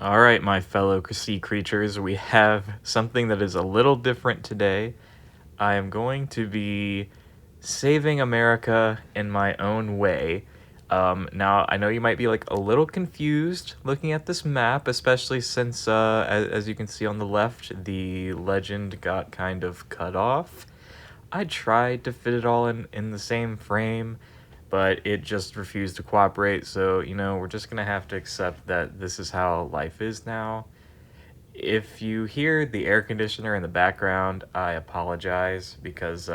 All right, my fellow sea creatures, we have something that is a little different today. I am going to be saving America in my own way. Now, I know you might be like a little confused looking at this map, especially since, as you can see on the left, the legend got kind of cut off. I tried to fit it all in the same frame, but it just refused to cooperate. So, we're just going to have to accept that this is how life is now. If you hear the air conditioner in the background, I apologize because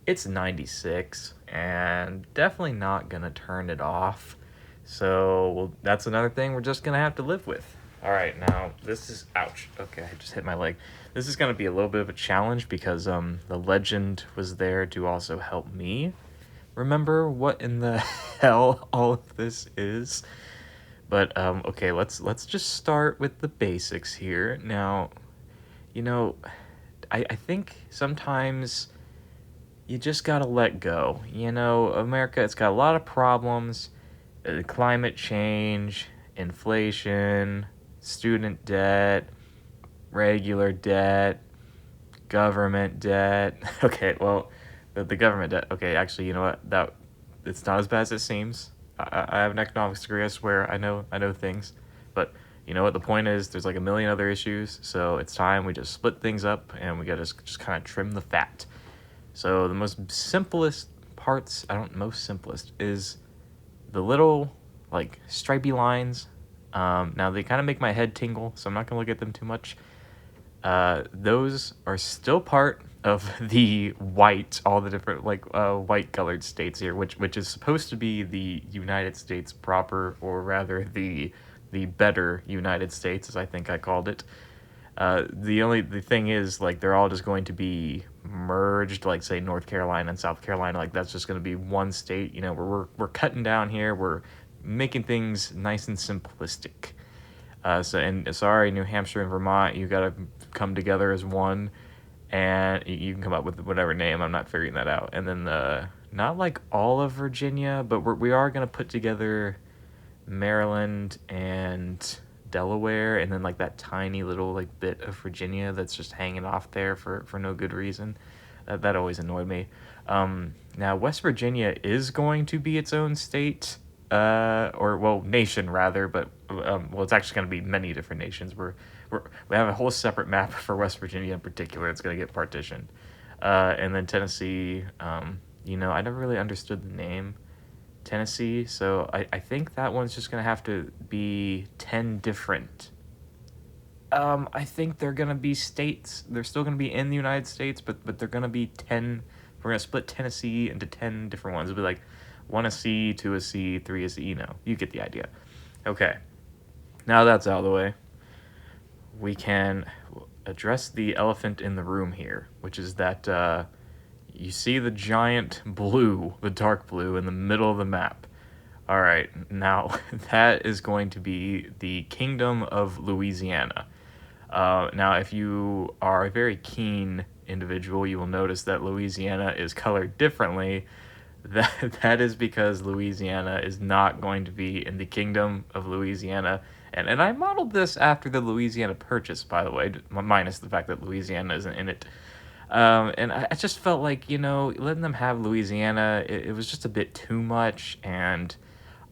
it's 96 and definitely not going to turn it off. So, well, that's another thing we're just going to have to live with. All right, now this is ouch. Okay, I just hit my leg. This is going to be a little bit of a challenge because the legend was there to also help me remember what in the hell all of this is. But okay, let's just start with the basics here. Now, you know, I think sometimes you just gotta let go. America, it's got a lot of problems: climate change, inflation, student debt, regular debt, government debt. Okay, well, the government debt. Okay, actually, you know what? That it's not as bad as it seems. I have an economics degree. I swear, I know things, but you know what? The point is, there's like a million other issues. So it's time we just split things up and we gotta just kind of trim the fat. So the most simplest parts, I don't most simplest is the little like stripy lines. Now they kind of make my head tingle, so I'm not gonna look at them too much. Those are still part of the white, all the different like white colored states here, which is supposed to be the United States proper, or rather the better United States, as I think I called it. The thing is, like, they're all just going to be merged, like say North Carolina and South Carolina. Like that's just going to be one state. We're cutting down here. We're making things nice and simplistic. And sorry, New Hampshire and Vermont, you got to come together as one, and you can come up with whatever name. I'm not figuring that out. And then not like all of Virginia, but we are gonna put together Maryland and Delaware, and then like that tiny little like bit of Virginia that's just hanging off there for no good reason. That always annoyed me. Now West Virginia is going to be its own state, or well, nation rather, but well, it's actually going to be many different nations. We have a whole separate map for West Virginia in particular. It's going to get partitioned, and then Tennessee. I never really understood the name Tennessee, so I think that one's just going to have to be 10 different. I think they're going to be states. They're still going to be in the United States, but they're going to be 10. We're going to split Tennessee into 10 different ones. It'll be like one a C, two a C, three a C. You get the idea. Okay, now that's out of the way, we can address the elephant in the room here, which is that you see the giant blue, the dark blue, in the middle of the map. All right, now that is going to be the Kingdom of Louisiana. Now, if you are a very keen individual, you will notice that Louisiana is colored differently. That is because Louisiana is not going to be in the Kingdom of Louisiana. And I modeled this after the Louisiana Purchase, by the way, minus the fact that Louisiana isn't in it. And I just felt like, letting them have Louisiana, it was just a bit too much. And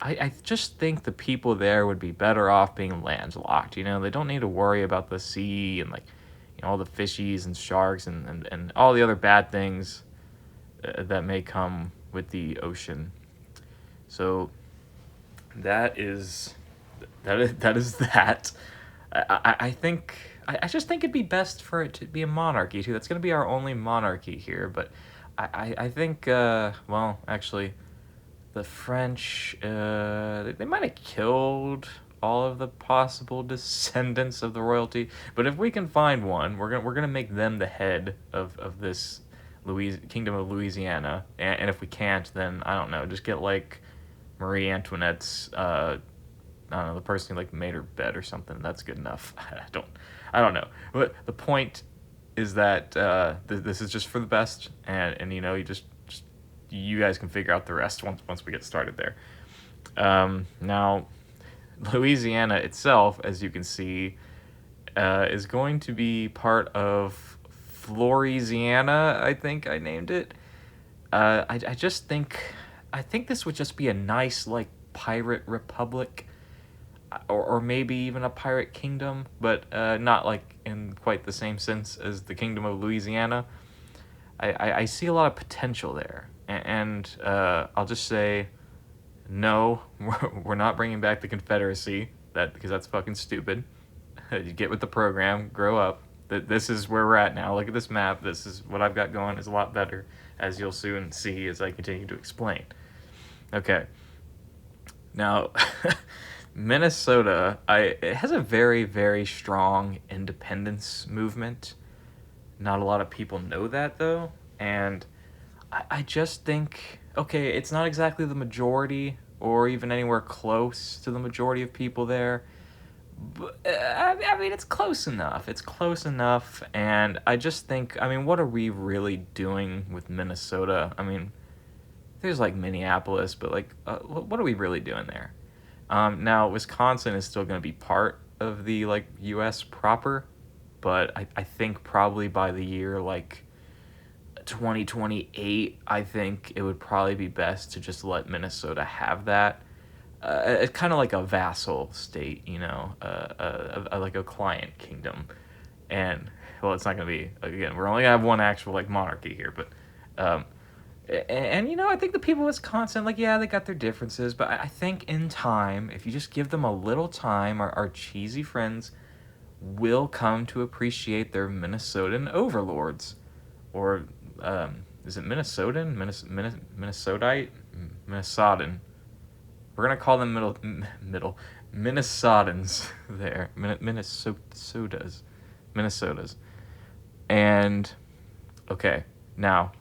I just think the people there would be better off being landlocked. They don't need to worry about the sea and, like, all the fishies and sharks and all the other bad things that may come with the ocean. So that is that. I think I just think it'd be best for it to be a monarchy too. That's gonna be our only monarchy here. But I think well, actually, the French they might have killed all of the possible descendants of the royalty. But if we can find one, we're gonna make them the head of this Kingdom of Louisiana. And if we can't, then I don't know. Just get like Marie Antoinette's I don't know, the person who like made her bed or something. That's good enough. I don't know. But the point is that this is just for the best, and you guys can figure out the rest once we get started there. Now, Louisiana itself, as you can see, is going to be part of Floriziana, I think I named it. I just think, I think this would just be a nice, like, pirate republic, or maybe even a pirate kingdom, but not, like, in quite the same sense as the Kingdom of Louisiana. I see a lot of potential there, and I'll just say, no, we're not bringing back the Confederacy, because that's fucking stupid. You get with the program, grow up. This is where we're at now. Look at this map. This is what I've got going is a lot better, as you'll soon see as I continue to explain. Okay. Now, Minnesota, it has a very, very strong independence movement. Not a lot of people know that, though. And I just think, okay, it's not exactly the majority or even anywhere close to the majority of people there. But, I mean, it's close enough. It's close enough. And I just think, I mean, what are we really doing with Minnesota? I mean, there's like Minneapolis, but like, what are we really doing there? Now, Wisconsin is still going to be part of the like U.S. proper, but I think probably by the year like 2028, I think it would probably be best to just let Minnesota have that. It's kind of like a vassal state, you know, like a client kingdom. And, well, it's not going to be, again, we're only going to have one actual, like, monarchy here, but, you know, I think the people of Wisconsin, like, yeah, they got their differences, but I think in time, if you just give them a little time, our cheesy friends will come to appreciate their Minnesotan overlords. Or, is it Minnesotan? Minnesotite? Minnesotan. We're gonna call them Minnesotans there. Minnesotas. And okay, now,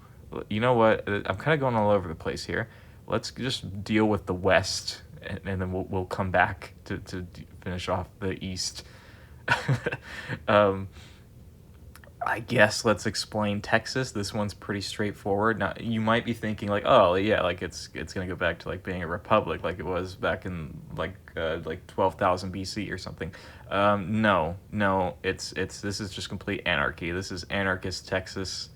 you know what? I'm kind of going all over the place here. Let's just deal with the West, and then we'll come back to finish off the East. um, I guess let's explain Texas. This one's pretty straightforward. Now, you might be thinking like, oh yeah, like it's gonna go back to like being a republic, like it was back in like 12,000 BC or something. No, it's this is just complete anarchy. This is anarchist Texas.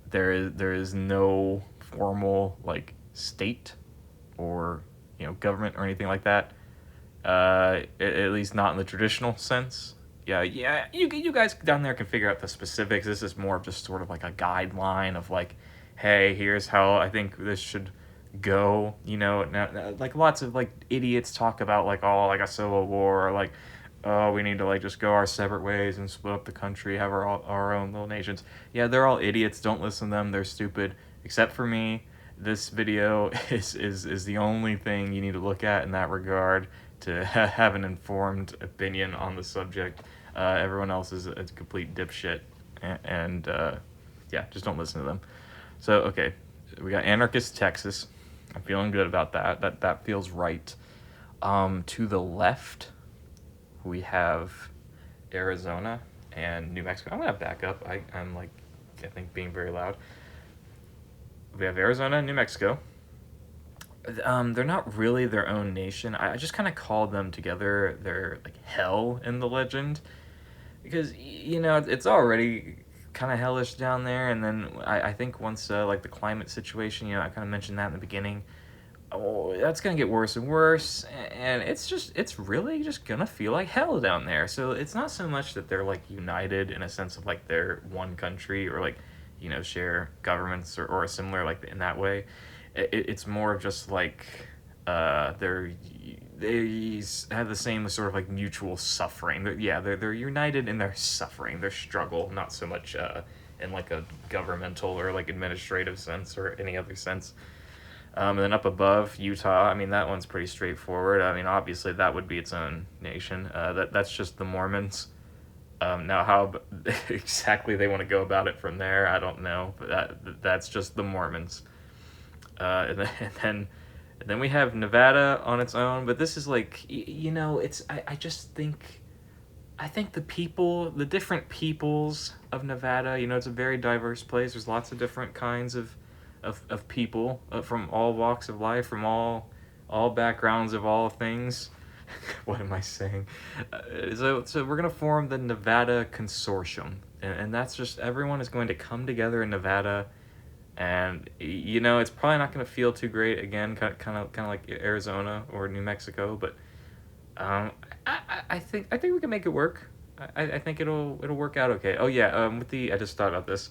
There is no formal like state or government or anything like that. At least not in the traditional sense. Yeah. You guys down there can figure out the specifics. This is more of just sort of like a guideline of like, hey, here's how I think this should go. Now, like lots of like idiots talk about like like a civil war or like, oh, we need to like just go our separate ways and split up the country, have our own little nations. Yeah, they're all idiots. Don't listen to them. They're stupid. Except for me. This video is the only thing you need to look at in that regard to have an informed opinion on the subject. Everyone else is a complete dipshit, and yeah, just don't listen to them. So, okay, we got anarchist Texas. I'm feeling good about that. That feels right. To the left, we have Arizona and New Mexico. I'm gonna back up. I'm like, I think being very loud. We have Arizona and New Mexico. They're not really their own nation. I just kind of called them together. They're like hell in the legend, because it's already kind of hellish down there. And then I think once like the climate situation, I kind of mentioned that in the beginning. Oh, that's gonna get worse and worse, and it's really just gonna feel like hell down there. So it's not so much that they're like united in a sense of like they're one country or like share governments or a similar like in that way. It's more of just like they have the same sort of like mutual suffering. They're united in their suffering, their struggle, not so much in like a governmental or like administrative sense or any other sense. And then up above, Utah. I mean, that one's pretty straightforward. I mean, obviously that would be its own nation. That's just the Mormons. Now, how exactly they want to go about it from there, I don't know. But that's just the Mormons. And then we have Nevada on its own. But this is like, it's I just think, the different peoples of Nevada. It's a very diverse place. There's lots of different kinds of people from all walks of life, from all backgrounds of all things. What am I saying? So we're gonna form the Nevada Consortium, and that's just everyone is going to come together in Nevada, and it's probably not gonna feel too great again, kind of like Arizona or New Mexico, but um, I think we can make it work. I think it'll work out okay. Oh yeah, I just thought about this.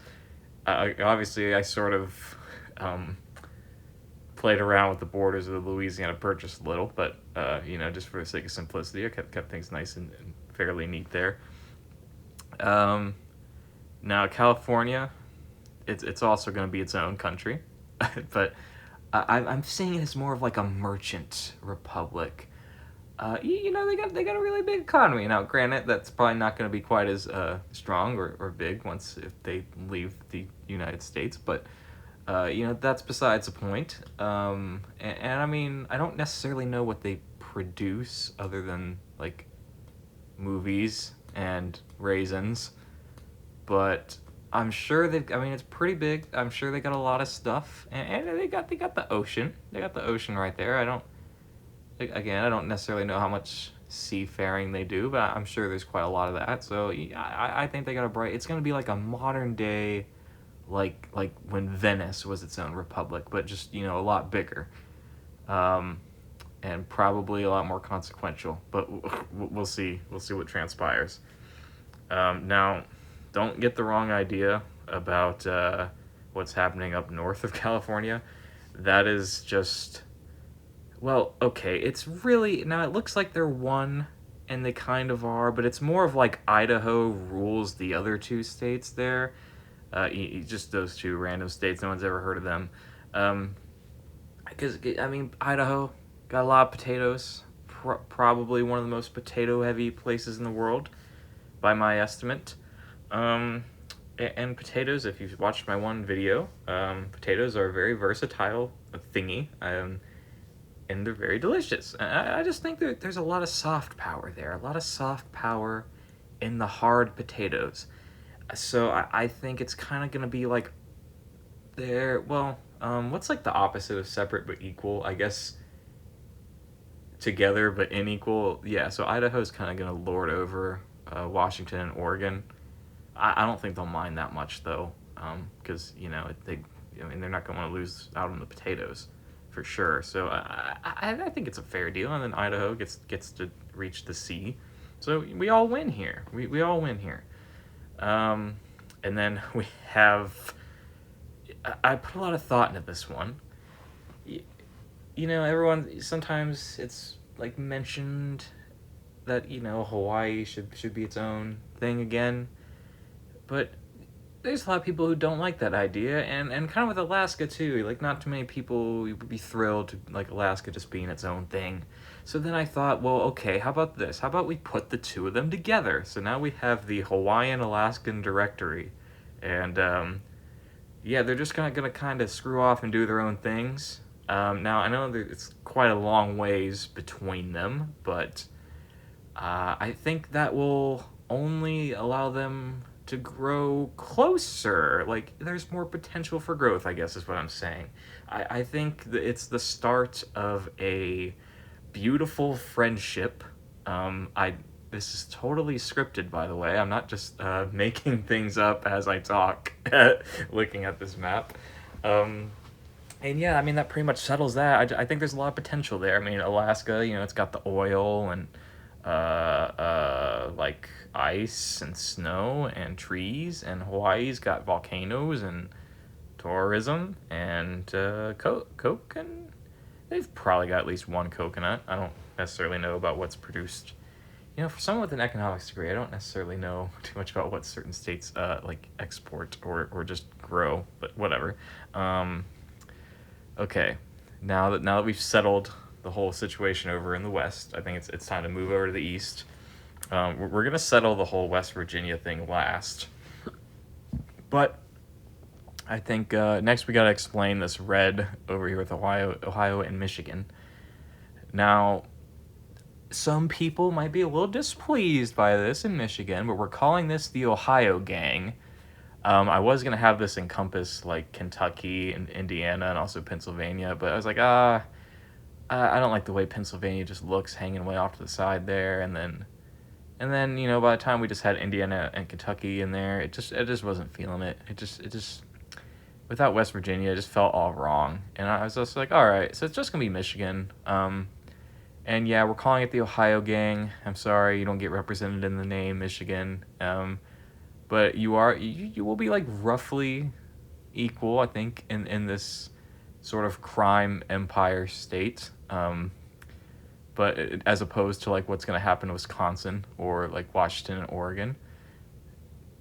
Obviously, I sort of um, played around with the borders of the Louisiana Purchase a little, but just for the sake of simplicity, I kept things nice and fairly neat there. Um, Now California, it's also going to be its own country, but I'm seeing it as more of like a merchant republic. They got a really big economy. Now, granted, that's probably not going to be quite as strong or big once if they leave the United States, but that's besides the point. And I mean, I don't necessarily know what they produce other than like movies and raisins, but I'm sure they. I mean, it's pretty big. I'm sure they got a lot of stuff, and they got the ocean. They got the ocean right there. I don't necessarily know how much seafaring they do, but I'm sure there's quite a lot of that. So yeah, I think they got a bright. It's gonna be like a modern day, like when Venice was its own republic, but just a lot bigger, um, and probably a lot more consequential. But we'll see. We'll see what transpires. Now, don't get the wrong idea about what's happening up north of California. That is just, well, okay. It's really, now it looks like they're one, and they kind of are, but it's more of like Idaho rules the other two states there. Just those two random states. No one's ever heard of them. Um, because I mean, Idaho got a lot of potatoes. Probably one of the most potato-heavy places in the world, by my estimate. Um, and potatoes, if you've watched my one video, potatoes are a very versatile thingy, and they're very delicious. I just think that there's a lot of soft power there, a lot of soft power in the hard potatoes. So I think it's kind of going to be like what's like the opposite of separate but equal? I guess together but unequal. Yeah, so Idaho's kind of going to lord over Washington and Oregon. I don't think they'll mind that much though, because they're not going to want to lose out on the potatoes, for sure. So I think it's a fair deal, and then Idaho gets to reach the sea, so we all win here. We all win here. And then we have. I put a lot of thought into this one. Everyone sometimes it's like mentioned that Hawaii should be its own thing again, but there's a lot of people who don't like that idea, and kind of with Alaska too. Like, not too many people would be thrilled to like Alaska just being its own thing. So then I thought, well, okay, how about this? How about we put the two of them together? So now we have the Hawaiian Alaskan Directory, and yeah, they're just gonna kind of screw off and do their own things. Now I know that it's quite a long ways between them, but I think that will only allow them to grow closer. Like, there's more potential for growth, I guess is what I'm saying. I think that it's the start of a beautiful friendship. This is totally scripted, by the way. I'm not just making things up as I talk, looking at this map. And yeah, I mean, that pretty much settles that. I think there's a lot of potential there. I mean, Alaska, it's got the oil and like ice and snow and trees, and Hawaii's got volcanoes and tourism and coke, and they've probably got at least one coconut. I don't necessarily know about what's produced. For someone with an economics degree, I don't necessarily know too much about what certain states like export or just grow, but whatever. Okay, now that we've settled the whole situation over in the West, I think it's time to move over to the East. We're gonna settle the whole West Virginia thing last, but I think next we gotta explain this red over here with Ohio and Michigan. Now, some people might be a little displeased by this in Michigan, but we're calling this the Ohio Gang. I was gonna have this encompass like Kentucky and Indiana and also Pennsylvania, but I was like, I don't like the way Pennsylvania just looks hanging way off to the side there, and then by the time we just had Indiana and Kentucky in there, it just wasn't feeling it. It just without West Virginia, it just felt all wrong. And I was just like, all right, so it's just gonna be Michigan. And yeah, we're calling it the Ohio Gang. I'm sorry, you don't get represented in the name Michigan. But you will be like roughly equal, I think, in this sort of crime empire state. But as opposed to like what's going to happen in Wisconsin or like Washington and Oregon.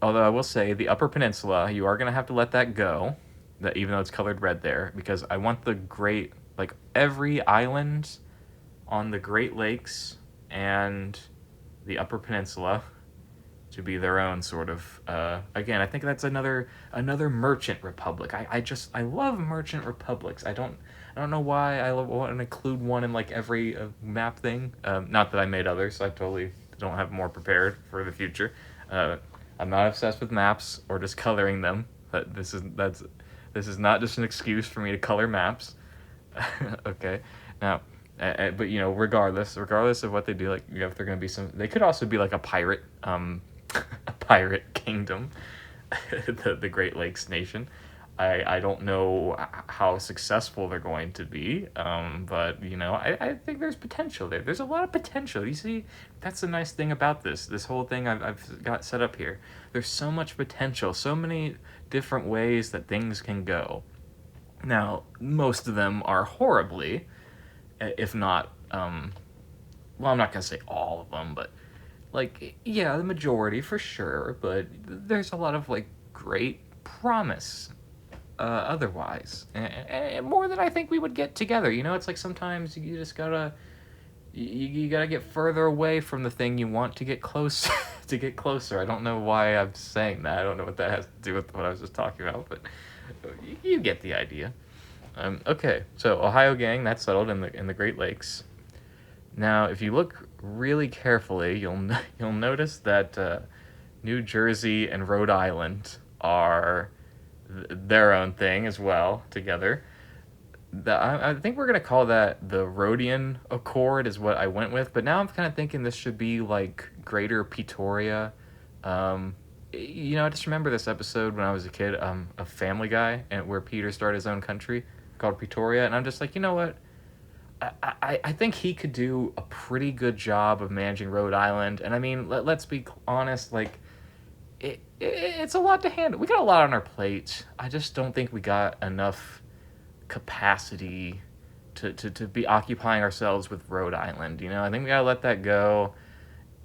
Although I will say the Upper Peninsula, you are going to have to let that go, that even though it's colored red there, because I want the great, like every island on the Great Lakes and the Upper Peninsula to be their own sort of. Again, I think that's another merchant republic. I love merchant republics. I don't know why want to include one in like every map thing. Not that I made others. So I totally don't have more prepared for the future. I'm not obsessed with maps or just coloring them. But this is not just an excuse for me to color maps. Okay, now. But regardless of what they do, like if they're gonna be they could also be like a pirate, a pirate kingdom, the Great Lakes nation. I don't know how successful they're going to be, but I think there's potential there. There's a lot of potential. You see, that's the nice thing about this whole thing I've got set up here. There's so much potential, so many different ways that things can go. Now, most of them are horribly, if not, well, I'm not gonna say all of them, but like, yeah, the majority for sure, but there's a lot of like great promise otherwise, and more than I think we would get together. It's like sometimes you just gotta you gotta get further away from the thing you want to get close to get closer. I don't know why I'm saying that. I don't know what that has to do with what I was just talking about, but you get the idea. Okay, so Ohio Gang, that's settled in the Great Lakes. Now, if you look really carefully, you'll notice that New Jersey and Rhode Island are their own thing as well together. I think we're gonna call that the Rhodian Accord is what I went with, but now I'm kind of thinking this should be like Greater Pretoria. I just remember this episode when I was a kid, of Family Guy, and where Peter started his own country called Pretoria, and I'm just like, you know what? I think he could do a pretty good job of managing Rhode Island, and I mean, let's be honest, like it's a lot to handle. We got a lot on our plate. I just don't think we got enough capacity to be occupying ourselves with Rhode Island. I think we gotta let that go.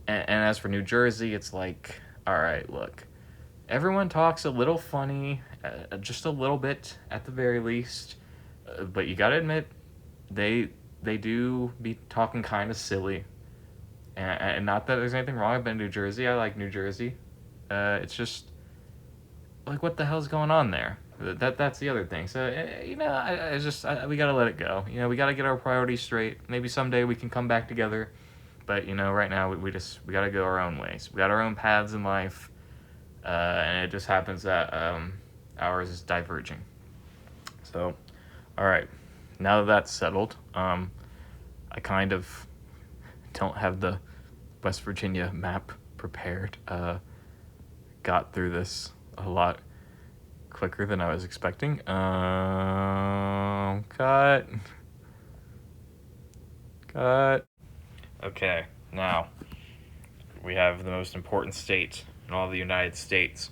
And as for New Jersey, it's like, all right, look, everyone talks a little funny, just a little bit at the very least, but you gotta admit, they do be talking kind of silly. And not that there's anything wrong. I've been to New Jersey. I like New Jersey. It's just like, what the hell's going on there? That's the other thing. So we gotta let it go. We gotta get our priorities straight. Maybe someday we can come back together. But right now we gotta go our own ways. We got our own paths in life, and it just happens that ours is diverging. So, all right. Now that that's settled, I kind of don't have the West Virginia map prepared. Got through this a lot quicker than I was expecting. Cut. Okay, now we have the most important state in all the United States,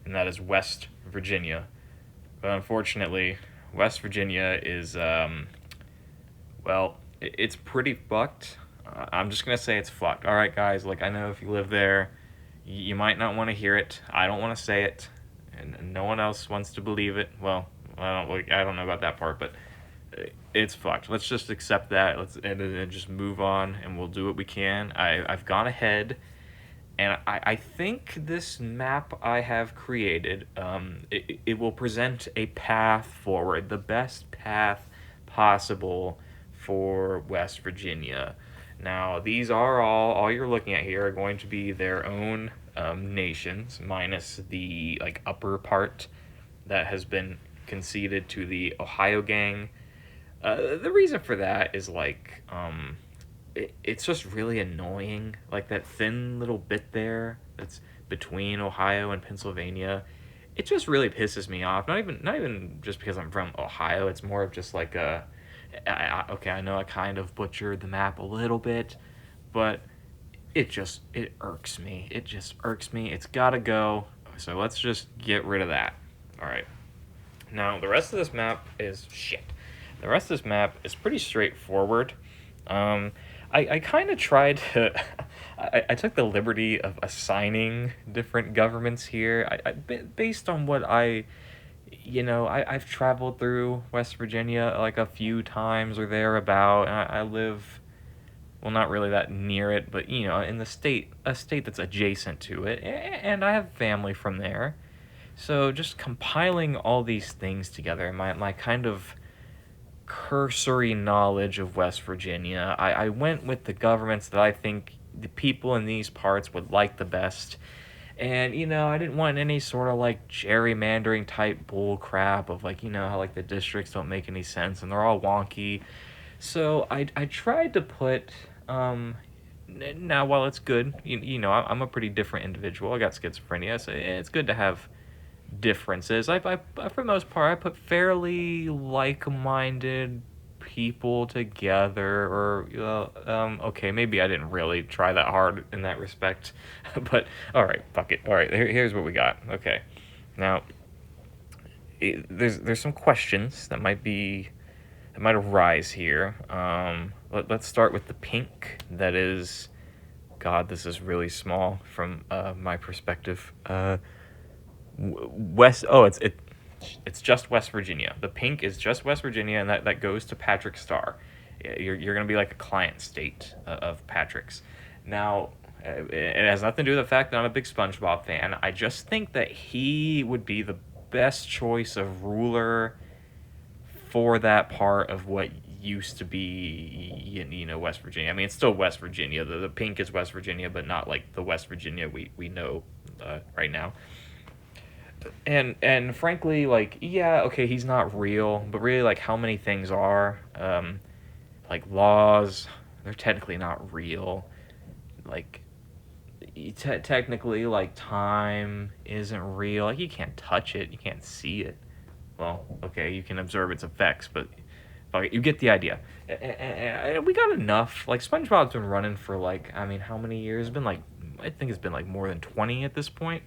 and that is West Virginia. But unfortunately, West Virginia is, it's pretty fucked. I'm just going to say it's fucked. All right, guys, like, I know if you live there, you might not want to hear it. I don't want to say it, and no one else wants to believe it. Well, I don't know about that part, but it's fucked. Let's just accept that. And just move on, and we'll do what we can. I've gone ahead, and I think this map I have created, it will present a path forward, the best path possible for West Virginia. Now, these are all you're looking at here are going to be their own nations, minus the upper part that has been conceded to the Ohio Gang. The reason for that is like it's just really annoying. Like that thin little bit there that's between Ohio and Pennsylvania. It just really pisses me off. Not even just because I'm from Ohio. It's more of just like okay, I know I kind of butchered the map a little bit, but it irks me. It just irks me. It's gotta go. So let's just get rid of that. All right. Now the rest of this map is shit. The rest of this map is pretty straightforward. Um, I kind of tried to. I took the liberty of assigning different governments here. Based on what I've traveled through West Virginia like a few times or thereabout. And I live, well, not really that near it, but in a state that's adjacent to it, and I have family from there. So just compiling all these things together, my kind of cursory knowledge of West Virginia, I went with the governments that I think the people in these parts would like the best. And, I didn't want any sort of like gerrymandering type bull crap of like, how like the districts don't make any sense and they're all wonky. So I tried to put, now while it's good, I'm a pretty different individual. I got schizophrenia, so it's good to have differences. For the most part, I put fairly like-minded people together, or okay, maybe I didn't really try that hard in that respect, but all right, fuck it. All right, here's what we got. Okay, now there's some questions that might arise here. Let's start with the pink. That is, God, this is really small from my perspective. West. Oh, it's just West Virginia. The pink is just West Virginia, and that goes to Patrick Starr. You're going to be like a client state of Patrick's. Now, it has nothing to do with the fact that I'm a big SpongeBob fan. I just think that he would be the best choice of ruler for that part of what used to be West Virginia. I mean, it's still West Virginia. The pink is West Virginia, but not like the West Virginia we know right now. And frankly, like, yeah, okay, he's not real, but really, like, how many things are like laws, they're technically not real. Like, technically, like, time isn't real. Like, you can't touch it, you can't see it. Well, okay, you can observe its effects, but you get the idea. And we got enough. Like, SpongeBob's been running for, like, I mean, how many years? It's been like, I think it's been like more than 20 at this point.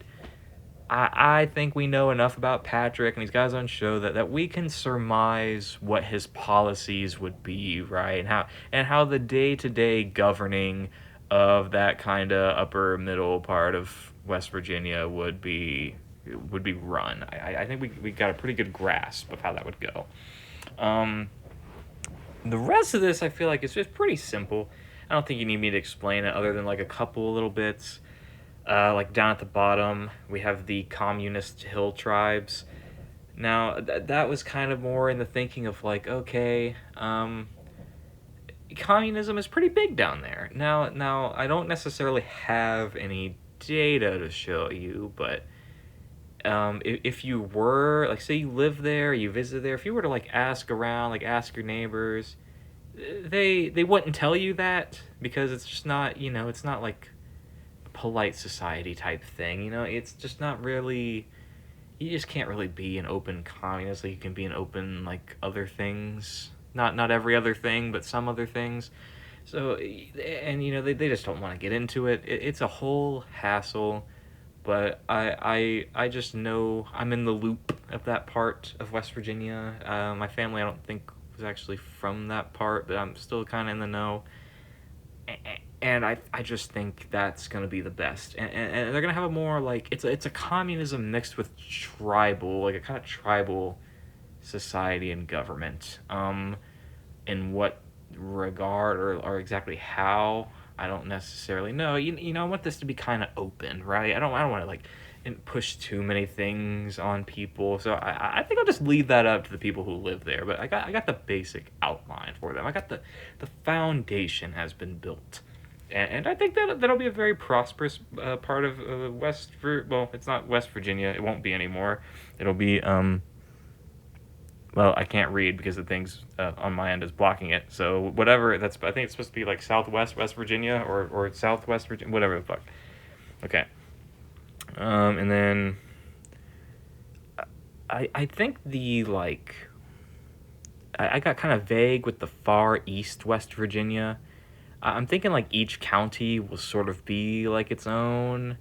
I think we know enough about Patrick and these guys on show that we can surmise what his policies would be, right? And how the day-to-day governing of that kind of upper middle part of West Virginia would be run. I think we got a pretty good grasp of how that would go. Um, the rest of this I feel like is just pretty simple. I don't think you need me to explain it other than like a couple little bits. Like down at the bottom, we have the communist hill tribes. Now, that was kind of more in the thinking of like, okay, communism is pretty big down there. Now, I don't necessarily have any data to show you, but if you were, like, say you live there, you visit there, if you were to like ask around, like ask your neighbors, they wouldn't tell you that because it's just not, it's not like polite society type thing. It's just not really. You just can't really be an open communist like you can be an open like other things. Not every other thing, but some other things. So, and they just don't want to get into it. It's a whole hassle. But I just know I'm in the loop of that part of West Virginia. My family I don't think was actually from that part, but I'm still kind of in the know. And I just think that's gonna be the best, and they're gonna have a more like it's a communism mixed with tribal, like a kind of tribal society and government. In what regard or exactly how, I don't necessarily know. I want this to be kind of open, right? I don't want to like push too many things on people. So I think I'll just leave that up to the people who live there. But I got the basic outline for them. I got the foundation has been built. And I think that'll be a very prosperous part of well, it's not West Virginia. It won't be anymore. It'll be Well, I can't read because the thing's on my end is blocking it. So whatever that's, I think it's supposed to be like Southwest West Virginia or Southwest Virginia, whatever the fuck. Okay. And then I think the like I got kind of vague with the far east West Virginia. I'm thinking like each county will sort of be like its own.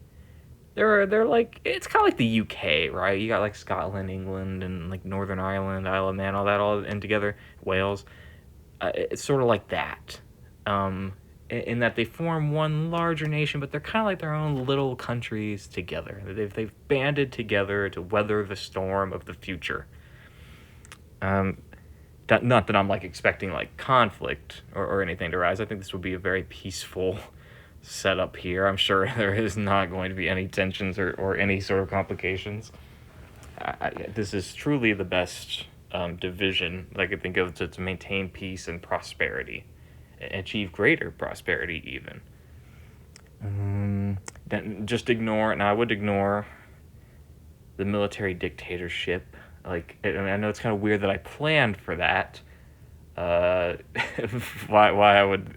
They're like it's kind of like the UK, right? You got like Scotland, England, and like Northern Ireland, Isle of Man, all that all in together. Wales. It's sort of like that. Um, in that they form one larger nation, but they're kind of like their own little countries together. They've banded together to weather the storm of the future. Um, not that I'm like expecting like conflict or anything to rise. I think this would be a very peaceful setup here. I'm sure there is not going to be any tensions or any sort of complications. This is truly the best division that I could think of to maintain peace and prosperity, and achieve greater prosperity even. Then just ignore, and I would ignore the military dictatorship. Like, I know it's kind of weird that I planned for that. Uh, why I would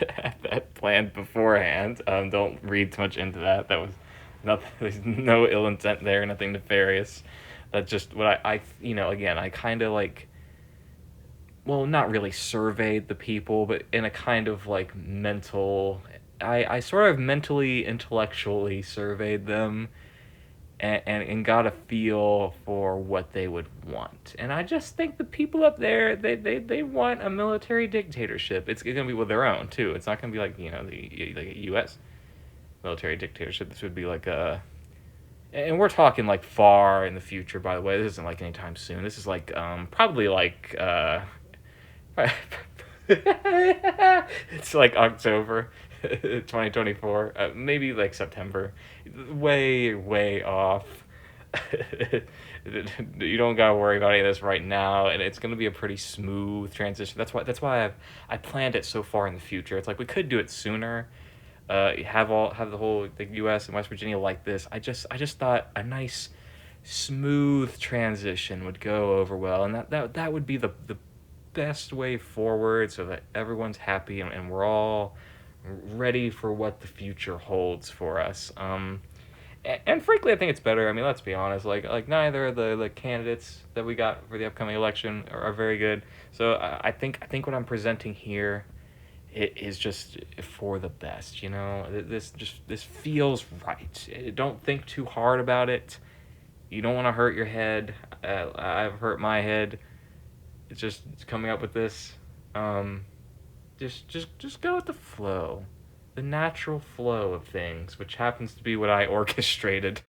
have that planned beforehand. Don't read too much into that. That was nothing. There's no ill intent there. Nothing nefarious. That's just what I again, I kind of like, well, not really surveyed the people, but in a kind of like mental, I sort of mentally, intellectually surveyed them and got a feel for what they would want. And I just think the people up there, they want a military dictatorship. It's going to be with their own, too. It's not going to be like, like a U.S. military dictatorship. This would be like a... And we're talking like far in the future, by the way. This isn't like anytime soon. This is like probably like it's like October 2024, maybe like September. Way off. You don't gotta worry about any of this right now, and it's gonna be a pretty smooth transition. That's why I planned it so far in the future. It's like we could do it sooner. Have the whole the U.S. and West Virginia like this. I just thought a nice smooth transition would go over well, and that would be the best way forward, so that everyone's happy and we're all ready for what the future holds for us. And frankly, I think it's better. I mean, let's be honest. Like neither of the candidates that we got for the upcoming election are very good. So I think what I'm presenting here, it is just for the best. This feels right. Don't think too hard about it. You don't want to hurt your head. I've hurt my head. It's just coming up with this. Um, just go with the flow, the natural flow of things, which happens to be what I orchestrated.